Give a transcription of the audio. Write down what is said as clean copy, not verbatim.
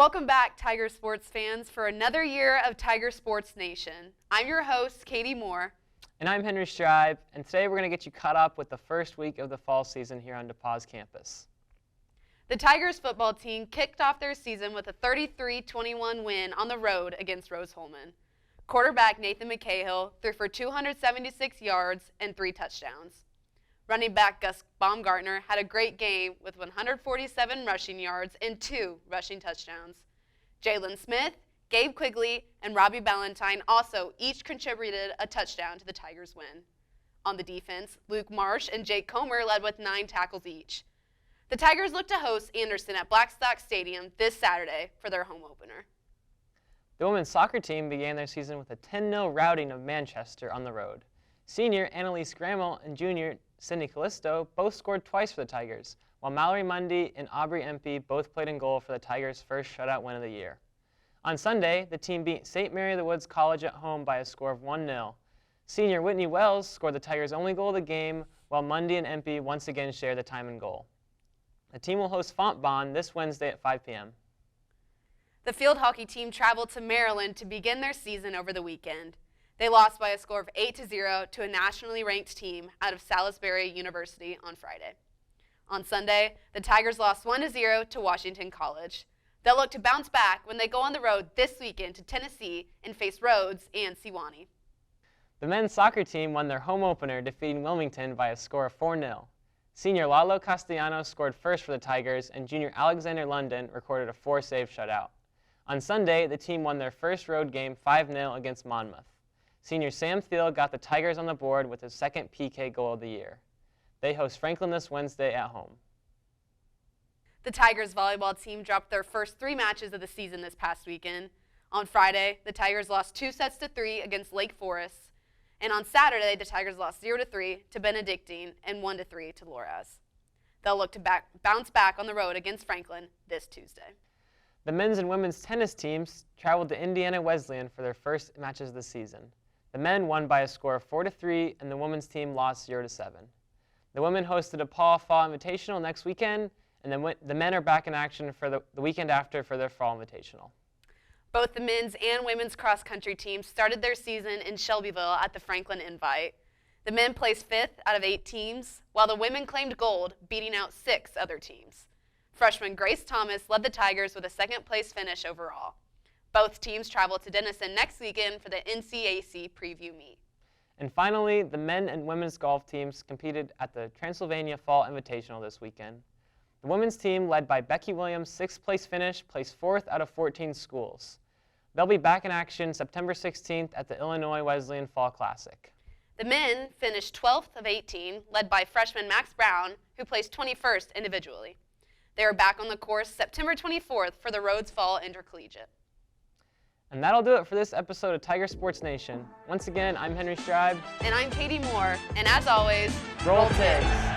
Welcome back, Tiger sports fans, for another year of Tiger Sports Nation. I'm your host, Katie Moore. And I'm Henry Streib, and today we're going to get you caught up with the first week of the fall season here on DePauw's campus. The Tigers football team kicked off their season with a 33-21 win on the road against Rose-Hulman. Quarterback Nathan McCahill threw for 276 yards and 3 touchdowns. Running back Gus Baumgartner had a great game with 147 rushing yards and 2 rushing touchdowns. Jalen Smith, Gabe Quigley, and Robbie Ballantyne also each contributed a touchdown to the Tigers' win. On the defense, Luke Marsh and Jake Comer led with 9 tackles each. The Tigers look to host Anderson at Blackstock Stadium this Saturday for their home opener. The women's soccer team began their season with a 10-0 routing of Manchester on the road. Senior Annalise Grammel and junior Sydney Callisto both scored twice for the Tigers, while Mallory Mundy and Aubrey Empey both played in goal for the Tigers' first shutout win of the year. On Sunday, the team beat St. Mary of the Woods College at home by a score of 1-0. Senior Whitney Wells scored the Tigers' only goal of the game, while Mundy and Empey once again shared the time and goal. The team will host Fontbonne this Wednesday at 5 p.m. The field hockey team traveled to Maryland to begin their season over the weekend. They lost by a score of 8-0 to a nationally ranked team out of Salisbury University on Friday. On Sunday, the Tigers lost 1-0 to Washington College. They'll look to bounce back when they go on the road this weekend to Tennessee and face Rhodes and Sewanee. The men's soccer team won their home opener, defeating Wilmington by a score of 4-0. Senior Lalo Castellanos scored first for the Tigers, and junior Alexander London recorded a 4-save shutout. On Sunday, the team won their first road game 5-0 against Monmouth. Senior Sam Thiel got the Tigers on the board with his second PK goal of the year. They host Franklin this Wednesday at home. The Tigers volleyball team dropped their first 3 matches of the season this past weekend. On Friday, the Tigers lost 2-3 against Lake Forest. And on Saturday, the Tigers lost 0-3 to Benedictine and 1-3 to Loras. They'll look to bounce back on the road against Franklin this Tuesday. The men's and women's tennis teams traveled to Indiana Wesleyan for their first matches of the season. The men won by a score of 4-3, and the women's team lost 0-7. The women hosted a DePauw Fall Invitational next weekend, and the men are back in action for the weekend after for their Fall Invitational. Both the men's and women's cross-country teams started their season in Shelbyville at the Franklin Invite. The men placed 5th out of 8 teams, while the women claimed gold, beating out 6 other teams. Freshman Grace Thomas led the Tigers with a second-place finish overall. Both teams travel to Denison next weekend for the NCAC preview meet. And finally, the men and women's golf teams competed at the Transylvania Fall Invitational this weekend. The women's team, led by Becky Williams' 6th-place finish, placed 4th out of 14 schools. They'll be back in action September 16th at the Illinois Wesleyan Fall Classic. The men finished 12th of 18, led by freshman Max Brown, who placed 21st individually. They are back on the course September 24th for the Rhodes Fall Intercollegiate. And that'll do it for this episode of Tiger Sports Nation. Once again, I'm Henry Streib. And I'm Katie Moore. And as always, roll Tigs!